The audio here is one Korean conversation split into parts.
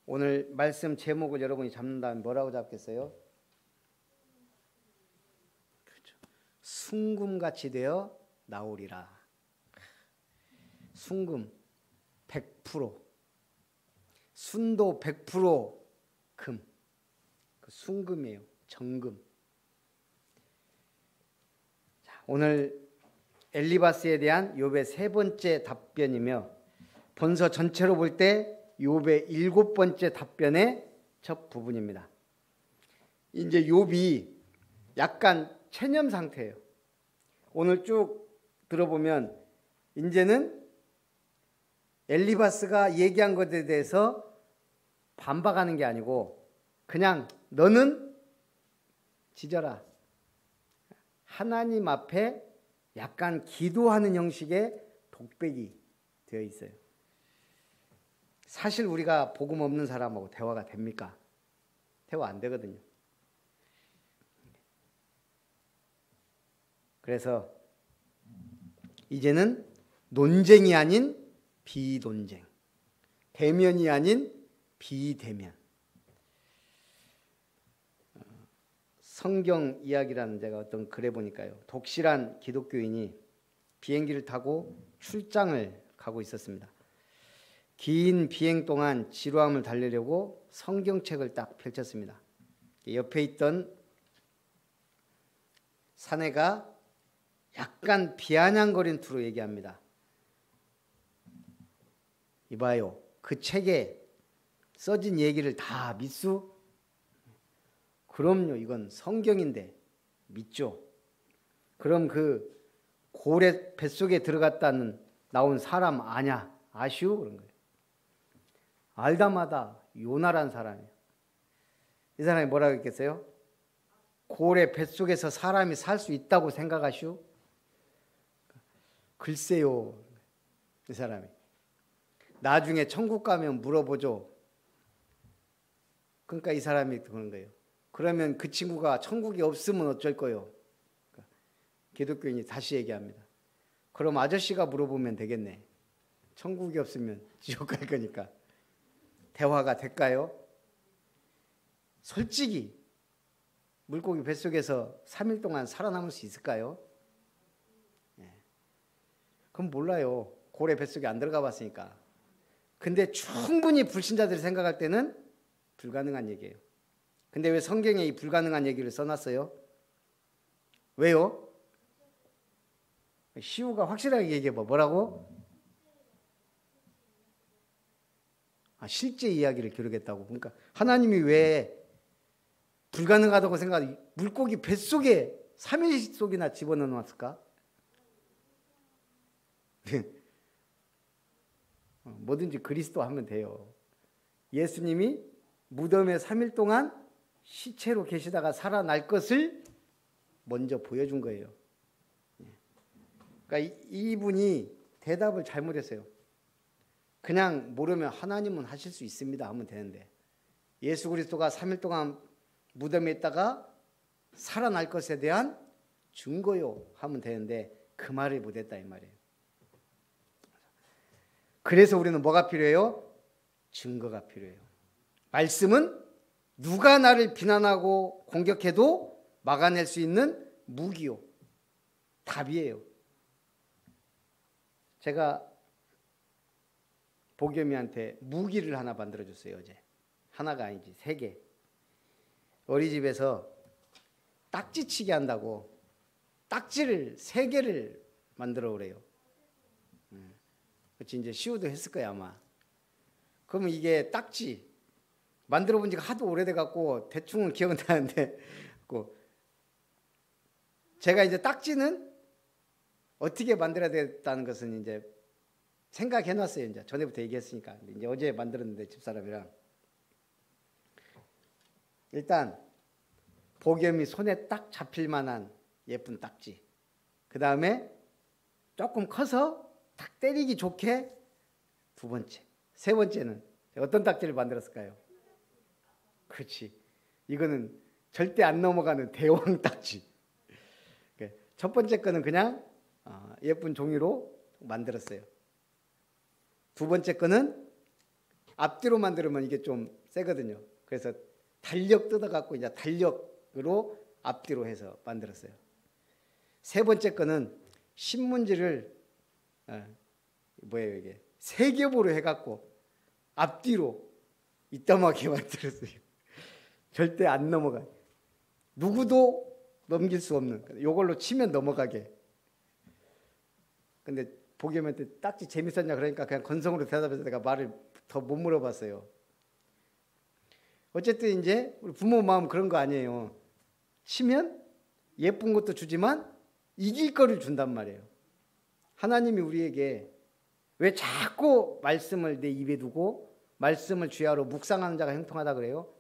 오늘 말씀 제목을 여러분이 잡는다면 뭐라고 잡겠어요? 그렇죠. 순금같이 되어 나오리라. 순금 100%, 순도 100% 금. 그 순금이에요. 정금. 자, 오늘 엘리바스에 대한 욥의 세 번째 답변이며 본서 전체로 볼 때 욥의 7번째 답변의 첫 부분입니다. 이제 욥이 약간 체념 상태예요. 오늘 쭉 들어보면 이제는 엘리바스가 얘기한 것에 대해서 반박하는 게 아니고 그냥 너는 지져라. 하나님 앞에 약간 기도하는 형식의 독백이 되어 있어요. 사실 우리가 복음 없는 사람하고 대화가 됩니까? 대화 안 되거든요. 그래서 이제는 논쟁이 아닌 비논쟁, 대면이 아닌 비대면. 성경 이야기라는 제가 어떤 글에 보니까요. 독실한 기독교인이 비행기를 타고 출장을 가고 있었습니다. 긴 비행 동안 지루함을 달래려고 성경책을 딱 펼쳤습니다. 옆에 있던 사내가 약간 비아냥거린 투로 얘기합니다. 이봐요, 그 책에 써진 얘기를 다 믿수? 그럼요, 이건 성경인데 믿죠. 그럼 그 고래 뱃속에 들어갔다는 나온 사람 아냐? 아시오? 그런 거예요. 알다마다 요나란 사람이에요. 이 사람이 뭐라고 했겠어요? 고래 뱃속에서 사람이 살 수 있다고 생각하시오? 글쎄요, 이 사람이. 나중에 천국 가면 물어보죠. 그러니까 이 사람이 그런 거예요. 그러면 그 친구가 천국이 없으면 어쩔 거예요? 기독교인이 다시 얘기합니다. 그럼 아저씨가 물어보면 되겠네. 천국이 없으면 지옥 갈 거니까. 대화가 될까요? 솔직히 물고기 뱃속에서 3일 동안 살아남을 수 있을까요? 그럼 몰라요. 고래 뱃속에 안 들어가 봤으니까. 근데 충분히 불신자들이 생각할 때는 불가능한 얘기예요. 근데 왜 성경에 이 불가능한 얘기를 써놨어요? 왜요? 시우가 확실하게 얘기해봐. 뭐라고? 실제 이야기를 기록했다고. 그러니까 하나님이 왜 불가능하다고 생각하지? 물고기 뱃속에 3일 속이나 집어넣어 놨을까? 뭐든지 그리스도 하면 돼요. 예수님이 무덤에 3일 동안 시체로 계시다가 살아날 것을 먼저 보여준 거예요. 그러니까 이분이 대답을 잘못했어요. 그냥 모르면 하나님은 하실 수 있습니다 하면 되는데, 예수 그리스도가 3일 동안 무덤에 있다가 살아날 것에 대한 증거요 하면 되는데 그 말을 못했다 이 말이에요. 그래서 우리는 뭐가 필요해요? 증거가 필요해요. 말씀은 누가 나를 비난하고 공격해도 막아낼 수 있는 무기요, 답이에요. 제가 보겸이한테 무기를 하나 만들어줬어요. 어제. 하나가 아니지 3개. 어린이집에서 딱지치기 한다고 딱지를 3개를 만들어 오래요. 그렇지, 이제 시우도 했을 거야 아마. 그러면 이게 딱지 만들어 본 지가 하도 오래돼 갖고 대충은 기억은 나는데, 제가 이제 딱지는 어떻게 만들어야 되겠다는 것은 이제 생각해 놨어요. 이제 전에부터 얘기했으니까. 이제 어제 만들었는데 집사람이랑. 일단 보겸이 손에 딱 잡힐 만한 예쁜 딱지. 그 다음에 조금 커서 딱 때리기 좋게 2번째. 3번째는 어떤 딱지를 만들었을까요? 그렇지. 이거는 절대 안 넘어가는 대왕 딱지. 첫 번째 거는 그냥 예쁜 종이로 만들었어요. 2번째 거는 앞뒤로 만들면 이게 좀 세거든요. 그래서 달력 뜯어갖고 이제 달력으로 앞뒤로 해서 만들었어요. 세 번째 거는 신문지를 뭐예요 이게 세 겹으로 해갖고 앞뒤로 이따하게 만들었어요. 절대 안 넘어가요. 누구도 넘길 수 없는, 이걸로 치면 넘어가게. 근데 보겸한테 딱지 재밌었냐 그러니까 그냥 건성으로 대답해서 내가 말을 더 못 물어봤어요. 어쨌든 이제 우리 부모 마음 그런 거 아니에요. 치면 예쁜 것도 주지만 이길 거를 준단 말이에요. 하나님이 우리에게 왜 자꾸 말씀을 내 입에 두고 말씀을 주야로 묵상하는 자가 형통하다 그래요?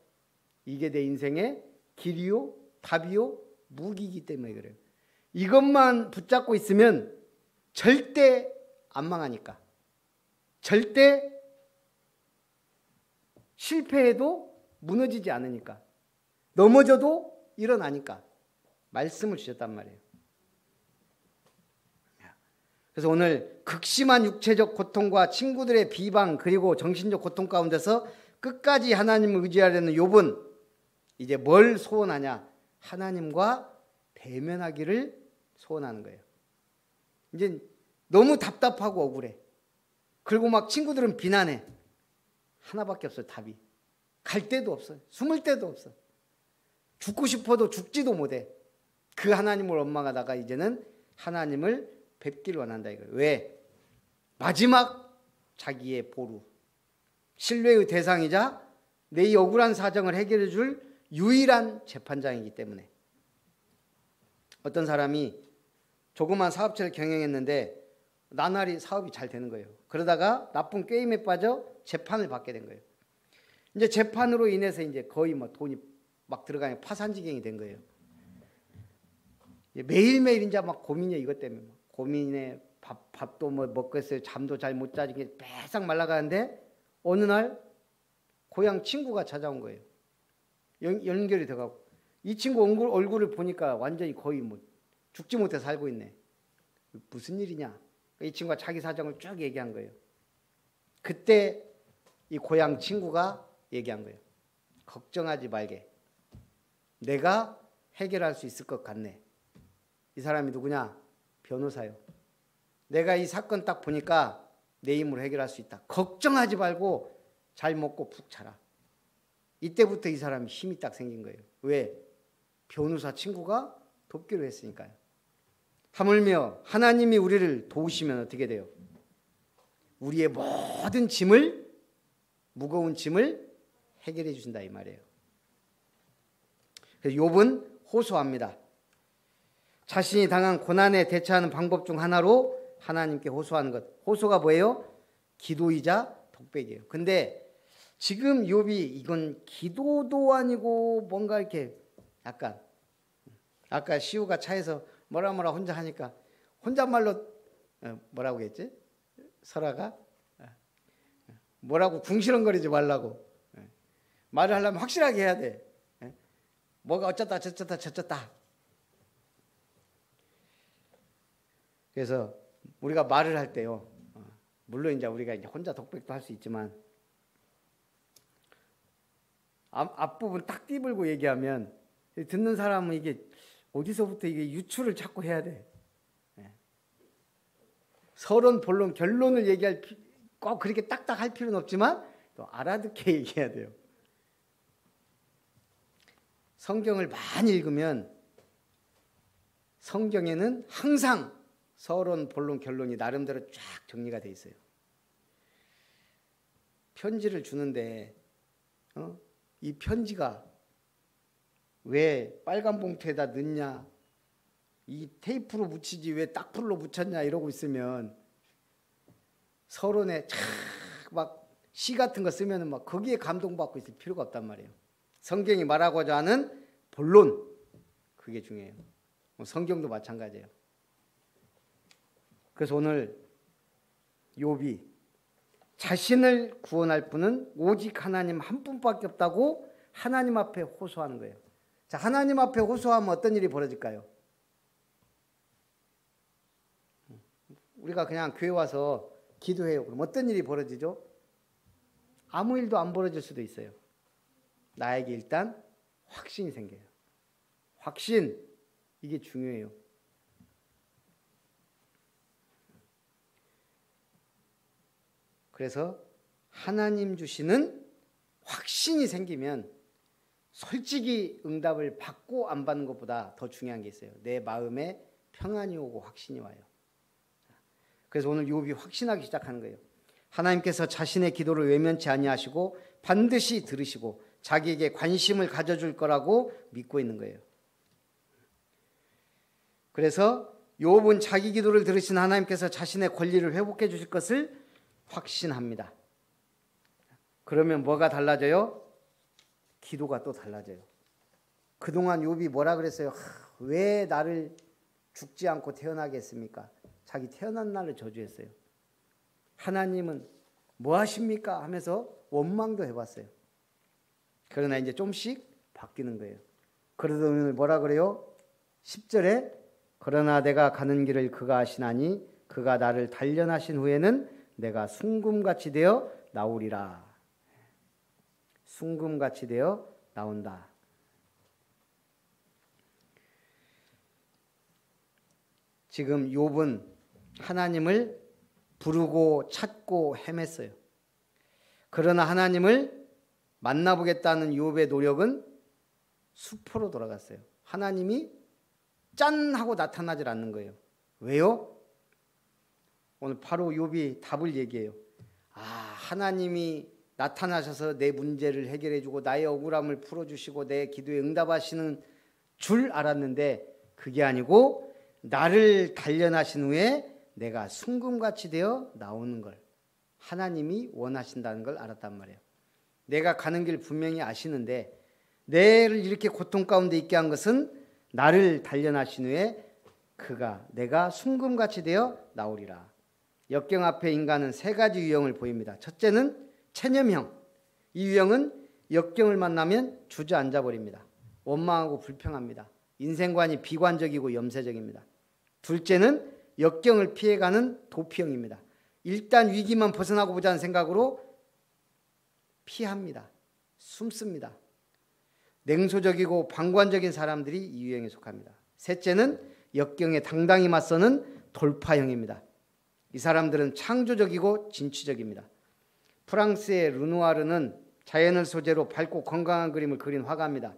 이게 내 인생의 길이요 답이요 무기이기 때문에 그래요. 이것만 붙잡고 있으면 절대 안 망하니까. 절대 실패해도 무너지지 않으니까. 넘어져도 일어나니까. 말씀을 주셨단 말이에요. 그래서 오늘 극심한 육체적 고통과 친구들의 비방 그리고 정신적 고통 가운데서 끝까지 하나님을 의지하려는 욥은 이제 뭘 소원하냐? 하나님과 대면하기를 소원하는 거예요. 이제 너무 답답하고 억울해. 그리고 막 친구들은 비난해. 하나밖에 없어요, 답이. 갈 데도 없어요. 숨을 데도 없어. 죽고 싶어도 죽지도 못해. 그 하나님을 원망하다가 이제는 하나님을 뵙기를 원한다 이거예요. 왜? 마지막 자기의 보루. 신뢰의 대상이자 내 이 억울한 사정을 해결해 줄 유일한 재판장이기 때문에. 어떤 사람이 조그만 사업체를 경영했는데 나날이 사업이 잘 되는 거예요. 그러다가 나쁜 게임에 빠져 재판을 받게 된 거예요. 이제 재판으로 인해서 이제 거의 뭐 돈이 막 들어가면 파산지경이 된 거예요. 매일매일 이제 막 고민이야 이것 때문에. 고민에 밥도 뭐 먹겠어요. 잠도 잘 못 자지. 빼싹 말라가는데 어느 날 고향 친구가 찾아온 거예요. 연결이 돼가고 이 친구 얼굴을 보니까 완전히 거의 뭐 죽지 못해 살고 있네. 무슨 일이냐? 이 친구가 자기 사정을 쭉 얘기한 거예요. 그때 이 고향 친구가 얘기한 거예요. 걱정하지 말게. 내가 해결할 수 있을 것 같네. 이 사람이 누구냐? 변호사요. 내가 이 사건 딱 보니까 내 힘으로 해결할 수 있다. 걱정하지 말고 잘 먹고 푹 자라. 이때부터 이 사람이 힘이 딱 생긴 거예요. 왜? 변호사 친구가 돕기로 했으니까요. 하물며 하나님이 우리를 도우시면 어떻게 돼요? 우리의 모든 짐을, 무거운 짐을 해결해 주신다 이 말이에요. 그래서 욥은 호소합니다. 자신이 당한 고난에 대처하는 방법 중 하나로 하나님께 호소하는 것. 호소가 뭐예요? 기도이자 독백이에요. 근데 지금 욥이 이건 기도도 아니고 뭔가 이렇게 약간 아까 시우가 차에서 뭐라 혼자 하니까 혼잣말로 뭐라고 했지? 설아가 뭐라고 궁시렁거리지 말라고. 말을 하려면 확실하게 해야 돼. 뭐가 어쩌다 저쩌다 저쩌다. 그래서 우리가 말을 할 때요. 물론 이제 우리가 이제 혼자 독백도 할 수 있지만 앞부분 딱 띠불고 얘기하면 듣는 사람은 이게 어디서부터 이게 유추를 자꾸 해야 돼. 서론, 본론, 결론을 얘기할 꼭 그렇게 딱딱 할 필요는 없지만 또 알아듣게 얘기해야 돼요. 성경을 많이 읽으면 성경에는 항상 서론, 본론, 결론이 나름대로 쫙 정리가 돼 있어요. 편지를 주는데 이 편지가 왜 빨간 봉투에다 넣냐, 이 테이프로 묻히지 왜 딱풀로 묻혔냐 이러고 있으면 서론에 막 시 같은 거 쓰면은 막 거기에 감동받고 있을 필요가 없단 말이에요. 성경이 말하고자 하는 본론, 그게 중요해요. 성경도 마찬가지예요. 그래서 오늘 욥이 자신을 구원할 분은 오직 하나님 한 분밖에 없다고 하나님 앞에 호소하는 거예요. 자, 하나님 앞에 호소하면 어떤 일이 벌어질까요? 우리가 그냥 교회 와서 기도해요. 그럼 어떤 일이 벌어지죠? 아무 일도 안 벌어질 수도 있어요. 나에게 일단 확신이 생겨요. 확신, 이게 중요해요. 그래서 하나님 주시는 확신이 생기면 솔직히 응답을 받고 안 받는 것보다 더 중요한 게 있어요. 내 마음에 평안이 오고 확신이 와요. 그래서 오늘 욥이 확신하기 시작하는 거예요. 하나님께서 자신의 기도를 외면치 아니하시고 반드시 들으시고 자기에게 관심을 가져줄 거라고 믿고 있는 거예요. 그래서 욥은 자기 기도를 들으신 하나님께서 자신의 권리를 회복해 주실 것을 확신합니다. 그러면 뭐가 달라져요? 기도가 또 달라져요. 그동안 욥이 뭐라 그랬어요? 왜 나를 죽지 않고 태어나게 했습니까? 자기 태어난 날을 저주했어요. 하나님은 뭐 하십니까? 하면서 원망도 해봤어요. 그러나 이제 좀씩 바뀌는 거예요. 그러다 오늘 뭐라 그래요? 10절에 그러나 내가 가는 길을 그가 아시나니 그가 나를 단련하신 후에는 내가 순금같이 되어 나오리라. 순금같이 되어 나온다. 지금 욥은 하나님을 부르고 찾고 헤맸어요. 그러나 하나님을 만나보겠다는 욥의 노력은 수포로 돌아갔어요. 하나님이 짠 하고 나타나질 않는 거예요. 왜요? 오늘 바로 욥이 답을 얘기해요. 하나님이 나타나셔서 내 문제를 해결해주고 나의 억울함을 풀어주시고 내 기도에 응답하시는 줄 알았는데 그게 아니고 나를 단련하신 후에 내가 순금같이 되어 나오는 걸 하나님이 원하신다는 걸 알았단 말이에요. 내가 가는 길 분명히 아시는데 내를 이렇게 고통 가운데 있게 한 것은 나를 단련하신 후에 내가 순금같이 되어 나오리라. 역경 앞에 인간은 세 가지 유형을 보입니다. 첫째는 체념형. 이 유형은 역경을 만나면 주저앉아 버립니다. 원망하고 불평합니다. 인생관이 비관적이고 염세적입니다. 둘째는 역경을 피해가는 도피형입니다. 일단 위기만 벗어나고 보자는 생각으로 피합니다. 숨습니다. 냉소적이고 방관적인 사람들이 이 유형에 속합니다. 셋째는 역경에 당당히 맞서는 돌파형입니다. 이 사람들은 창조적이고 진취적입니다. 프랑스의 르누아르는 자연을 소재로 밝고 건강한 그림을 그린 화가입니다.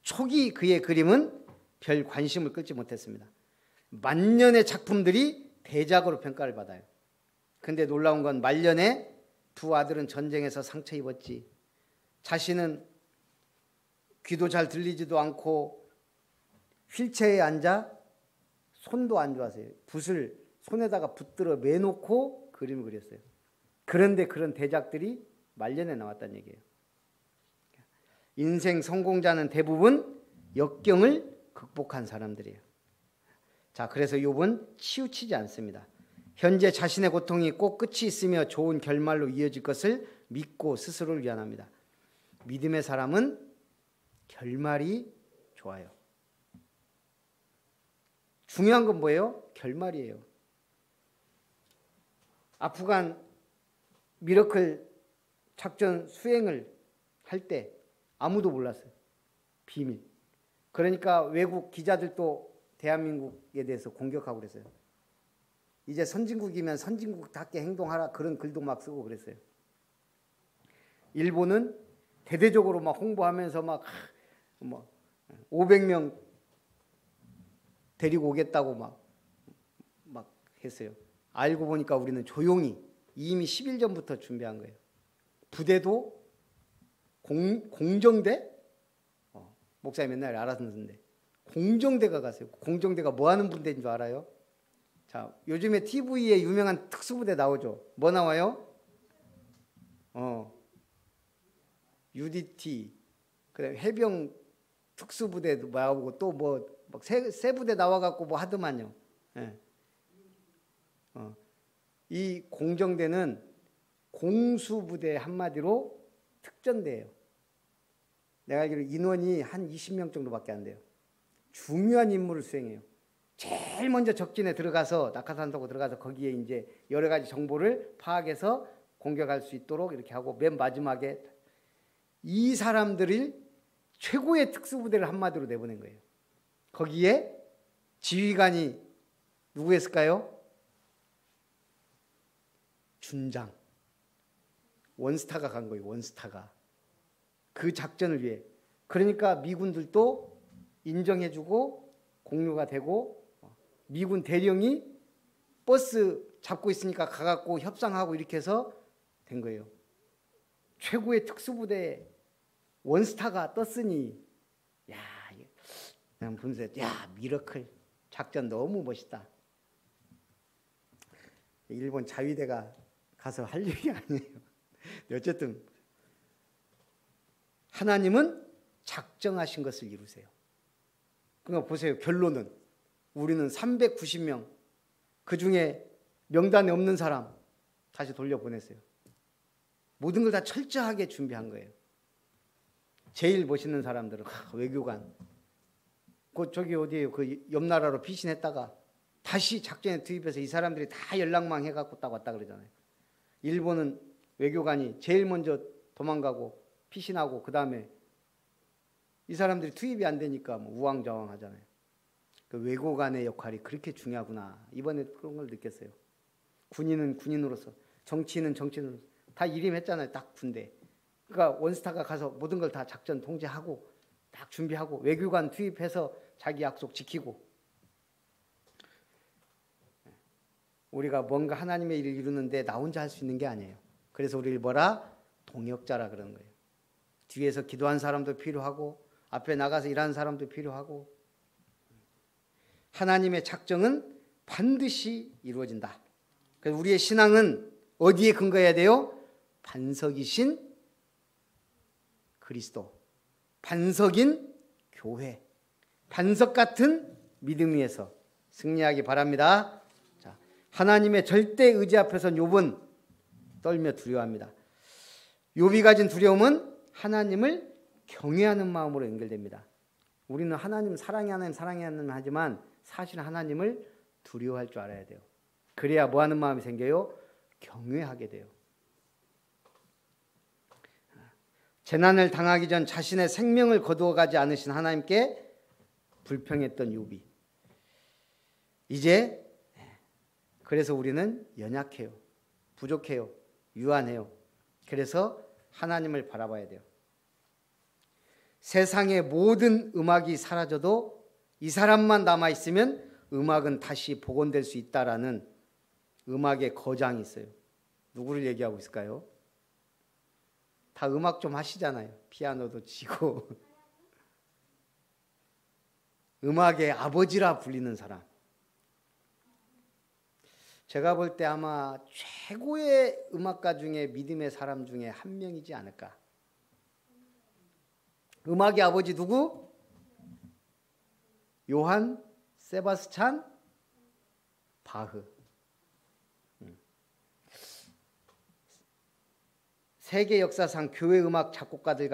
초기 그의 그림은 별 관심을 끌지 못했습니다. 만년의 작품들이 대작으로 평가를 받아요. 근데 놀라운 건 말년에 두 아들은 전쟁에서 상처 입었지. 자신은 귀도 잘 들리지도 않고 휠체어에 앉아 손도 안 좋아서요. 붓을 손에다가 붙들어 매놓고 그림을 그렸어요. 그런데 그런 대작들이 말년에 나왔다는 얘기예요. 인생 성공자는 대부분 역경을 극복한 사람들이에요. 자, 그래서 욥은 치우치지 않습니다. 현재 자신의 고통이 꼭 끝이 있으며 좋은 결말로 이어질 것을 믿고 스스로를 위안합니다. 믿음의 사람은 결말이 좋아요. 중요한 건 뭐예요? 결말이에요. 아프간 미러클 작전 수행을 할 때 아무도 몰랐어요. 비밀. 그러니까 외국 기자들도 대한민국에 대해서 공격하고 그랬어요. 이제 선진국이면 선진국답게 행동하라 그런 글도 막 쓰고 그랬어요. 일본은 대대적으로 막 홍보하면서 막 500명 데리고 오겠다고 막 했어요. 알고 보니까 우리는 조용히 이미 10일 전부터 준비한 거예요. 부대도 공정대? 목사님 맨날 알았는데 공정대가 갔어요. 공정대가 뭐 하는 분대인 줄 알아요? 자, 요즘에 TV에 유명한 특수부대 나오죠. 뭐 나와요? UDT, 그다음에 해병 특수부대도 나오고 또 뭐 세 부대 나와갖고 뭐 하더만요. 예. 이 공정대는 공수부대 한마디로 특전대예요. 내가 알기로 인원이 한 20명 정도밖에 안 돼요. 중요한 임무를 수행해요. 제일 먼저 적진에 들어가서 낙하산 타고 들어가서 거기에 이제 여러 가지 정보를 파악해서 공격할 수 있도록 이렇게 하고 맨 마지막에 이 사람들을 최고의 특수부대를 한마디로 내보낸 거예요. 거기에 지휘관이 누구였을까요? 준장. 원스타가 간 거예요. 원스타가. 그 작전을 위해. 그러니까 미군들도 인정해주고 공유가 되고 미군 대령이 버스 잡고 있으니까 가갖고 협상하고 이렇게 해서 된 거예요. 최고의 특수부대 원스타가 떴으니 그냥 보면서 미러클 작전 너무 멋있다. 일본 자위대가 가서 할 얘기 아니에요. 어쨌든 하나님은 작정하신 것을 이루세요. 그러니까 보세요. 결론은 우리는 390명 그 중에 명단에 없는 사람 다시 돌려보냈어요. 모든 걸 다 철저하게 준비한 거예요. 제일 멋있는 사람들은 외교관. 저기 어디에요? 그 옆 나라로 피신했다가 다시 작전에 투입해서 이 사람들이 다 연락망 해갖고 딱 왔다 그러잖아요. 일본은 외교관이 제일 먼저 도망가고 피신하고 그 다음에 이 사람들이 투입이 안 되니까 우왕좌왕 하잖아요. 그 외교관의 역할이 그렇게 중요하구나. 이번에 그런 걸 느꼈어요. 군인은 군인으로서, 정치인은 정치인으로서 다 일임했잖아요. 딱 군대. 그러니까 원스타가 가서 모든 걸 다 작전 통제하고 딱 준비하고 외교관 투입해서 자기 약속 지키고. 우리가 뭔가 하나님의 일을 이루는데 나 혼자 할 수 있는 게 아니에요. 그래서 우리를 뭐라? 동역자라 그러는 거예요. 뒤에서 기도한 사람도 필요하고 앞에 나가서 일하는 사람도 필요하고. 하나님의 작정은 반드시 이루어진다. 그래서 우리의 신앙은 어디에 근거해야 돼요? 반석이신 그리스도, 반석인 교회, 반석 같은 믿음 위에서 승리하기 바랍니다. 자, 하나님의 절대 의지 앞에선 욥은 떨며 두려워합니다. 욥이 가진 두려움은 하나님을 경외하는 마음으로 연결됩니다. 우리는 하나님 사랑해야 하나님 하지만 사실 하나님을 두려워할 줄 알아야 돼요. 그래야 뭐 하는 마음이 생겨요? 경외하게 돼요. 재난을 당하기 전 자신의 생명을 거두어가지 않으신 하나님께 불평했던 욥이 이제 그래서 우리는 연약해요. 부족해요. 유한해요. 그래서 하나님을 바라봐야 돼요. 세상의 모든 음악이 사라져도 이 사람만 남아있으면 음악은 다시 복원될 수 있다라는 음악의 거장이 있어요. 누구를 얘기하고 있을까요? 다 음악 좀 하시잖아요. 피아노도 치고. 음악의 아버지라 불리는 사람. 제가 볼 때 아마 최고의 음악가 중에 믿음의 사람 중에 한 명이지 않을까. 음악의 아버지 누구? 요한 세바스찬 바흐. 세계 역사상 교회 음악 작곡가들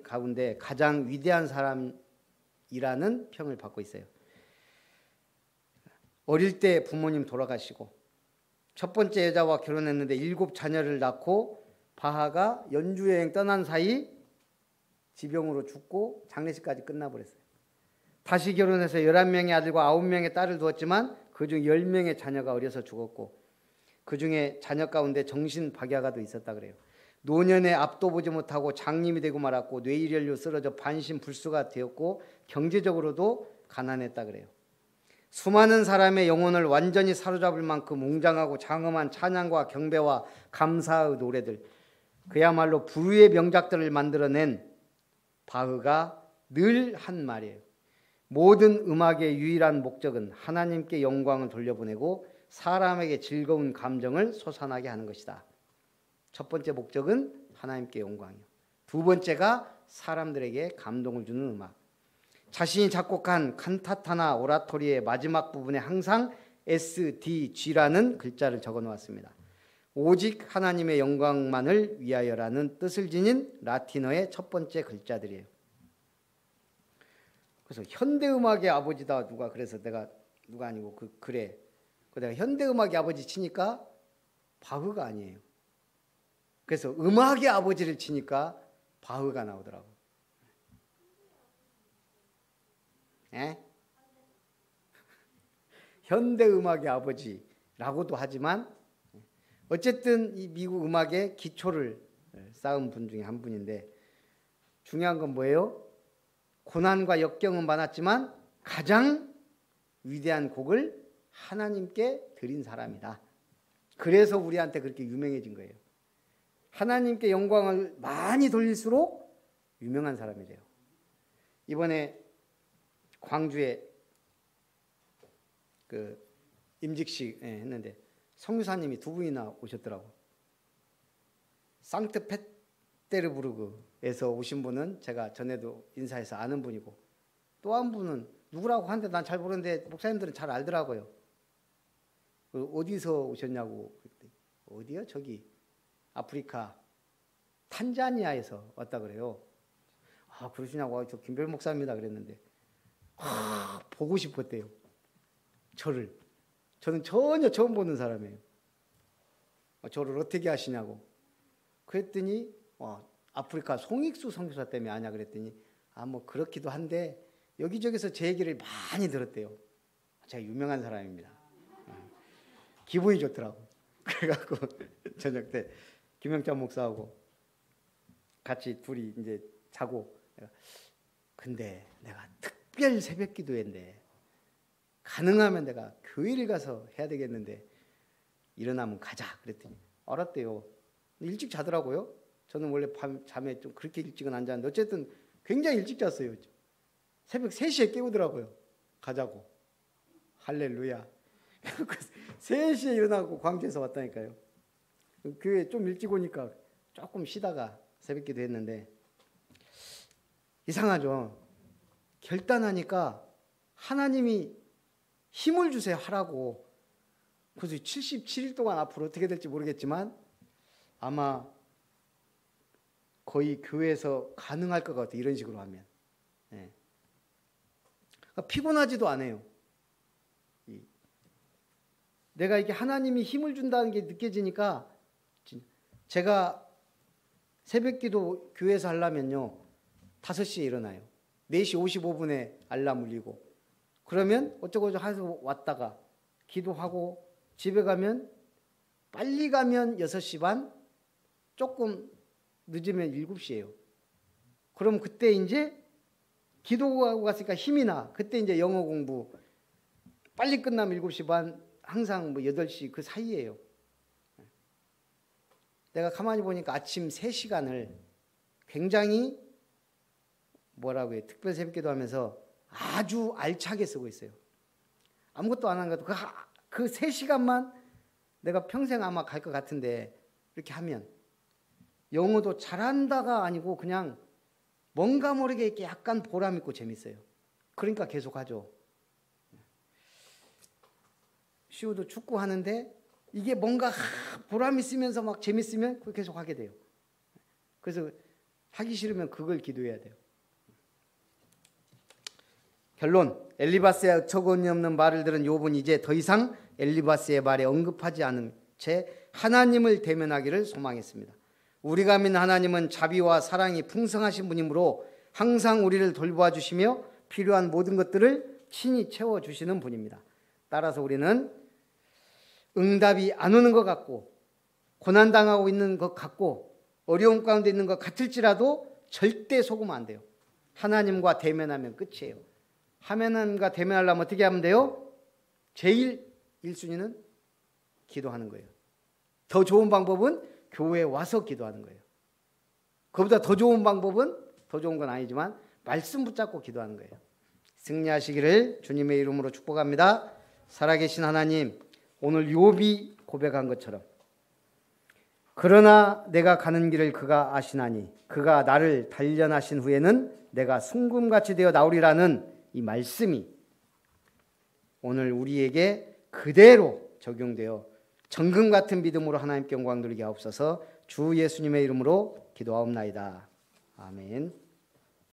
가운데 가장 위대한 사람이라는 평을 받고 있어요. 어릴 때 부모님 돌아가시고 첫 번째 여자와 결혼했는데 7 자녀를 낳고 바하가 연주여행 떠난 사이 지병으로 죽고 장례식까지 끝나버렸어요. 다시 결혼해서 11명의 아들과 9명의 딸을 두었지만 그중 10명의 자녀가 어려서 죽었고 그중에 자녀 가운데 정신박약아도 있었다 그래요. 노년에 앞도 보지 못하고 장님이 되고 말았고 뇌일혈로 쓰러져 반신불수가 되었고 경제적으로도 가난했다 그래요. 수많은 사람의 영혼을 완전히 사로잡을 만큼 웅장하고 장엄한 찬양과 경배와 감사의 노래들, 그야말로 불후의 명작들을 만들어낸 바흐가 늘 한 말이에요. 모든 음악의 유일한 목적은 하나님께 영광을 돌려보내고 사람에게 즐거운 감정을 솟아나게 하는 것이다. 첫 번째 목적은 하나님께 영광이요. 두 번째가 사람들에게 감동을 주는 음악. 자신이 작곡한 칸타타나 오라토리의 마지막 부분에 항상 SDG라는 글자를 적어 놓았습니다. 오직 하나님의 영광만을 위하여라는 뜻을 지닌 라틴어의 첫 번째 글자들이에요. 그래서 현대음악의 아버지다 누가 그래서 내가 누가 아니고 그래. 내가 현대음악의 아버지 치니까 바흐가 아니에요. 그래서 음악의 아버지를 치니까 바흐가 나오더라고. 예? 현대 음악의 아버지라고도 하지만 어쨌든 이 미국 음악의 기초를 쌓은 분 중에 한 분인데, 중요한 건 뭐예요? 고난과 역경은 많았지만 가장 위대한 곡을 하나님께 드린 사람이다. 그래서 우리한테 그렇게 유명해진 거예요. 하나님께 영광을 많이 돌릴수록 유명한 사람이 돼요. 이번에 광주에 그 임직식 했는데 성유사님이 두 분이나 오셨더라고. 상트페테르부르크에서 오신 분은 제가 전에도 인사해서 아는 분이고, 또 한 분은 누구라고 하는데 난 잘 모르는데 목사님들은 잘 알더라고요. 어디서 오셨냐고. 어디요? 저기 아프리카 탄자니아에서 왔다 그래요. 아, 그러시냐고. 저 김별 목사입니다 그랬는데, 보고 싶었대요. 저는 전혀 처음 보는 사람이에요. 저를 어떻게 아시냐고. 그랬더니 아프리카 송익수 선교사 때문에 아냐 그랬더니, 뭐 그렇기도 한데 여기저기서 제 얘기를 많이 들었대요. 제가 유명한 사람입니다. 기분이 좋더라고. 그래갖고 저녁 때 김영찬 목사하고 같이 둘이 이제 자고, 근데 내가 특별 새벽 기도회인데 가능하면 내가 교회를 가서 해야 되겠는데 일어나면 가자 그랬더니 알았대요. 일찍 자더라고요. 저는 원래 잠에 좀 그렇게 일찍은 안 자는데 어쨌든 굉장히 일찍 잤어요. 새벽 3시에 깨우더라고요. 가자고. 할렐루야. 3시에 일어나고 광주에서 왔다니까요. 교회 좀 일찍 오니까 조금 쉬다가 새벽 기도 했는데, 이상하죠. 결단하니까 하나님이 힘을 주세요 하라고. 그래서 77일 동안 앞으로 어떻게 될지 모르겠지만 아마 거의 교회에서 가능할 것 같아요. 이런 식으로 하면. 네. 그러니까 피곤하지도 않아요. 내가 이게 하나님이 힘을 준다는 게 느껴지니까, 제가 새벽기도 교회에서 하려면요 5시에 일어나요. 4시 55분에 알람 울리고, 그러면 어쩌고저쩌고 해서 왔다가 기도하고 집에 가면, 빨리 가면 6시 반, 조금 늦으면 7시예요. 그럼 그때 이제 기도하고 갔으니까 힘이 나. 그때 이제 영어 공부 빨리 끝나면 7시 반, 항상 8시 그 사이예요. 내가 가만히 보니까 아침 3시간을 굉장히 뭐라고 해요? 특별 새벽기도 하면서 아주 알차게 쓰고 있어요. 아무것도 안 한 것도 그 3시간만 내가 평생 아마 갈 것 같은데, 이렇게 하면 영어도 잘한다가 아니고 그냥 뭔가 모르게 이렇게 약간 보람 있고 재밌어요. 그러니까 계속 하죠. 시우도 축구 하는데 이게 뭔가 보람 있으면서 막 재밌으면 그걸 계속 하게 돼요. 그래서 하기 싫으면 그걸 기도해야 돼요. 결론, 엘리바스의 어처구니 없는 말을 들은 욥은 이제 더 이상 엘리바스의 말에 언급하지 않은 채 하나님을 대면하기를 소망했습니다. 우리가 믿는 하나님은 자비와 사랑이 풍성하신 분이므로 항상 우리를 돌보아 주시며 필요한 모든 것들을 친히 채워주시는 분입니다. 따라서 우리는 응답이 안 오는 것 같고 고난당하고 있는 것 같고 어려움 가운데 있는 것 같을지라도 절대 속으면 안 돼요. 하나님과 대면하면 끝이에요. 하나님과 대면하려면 어떻게 하면 돼요? 제일 1순위는 기도하는 거예요. 더 좋은 방법은 교회에 와서 기도하는 거예요. 그보다 더 좋은 방법은, 더 좋은 건 아니지만 말씀 붙잡고 기도하는 거예요. 승리하시기를 주님의 이름으로 축복합니다. 살아계신 하나님, 오늘 욥이 고백한 것처럼, 그러나 내가 가는 길을 그가 아시나니 그가 나를 단련하신 후에는 내가 순금같이 되어 나오리라는 이 말씀이 오늘 우리에게 그대로 적용되어 정금 같은 믿음으로 하나님께 영광 돌리게 하옵소서. 주 예수님의 이름으로 기도하옵나이다. 아멘.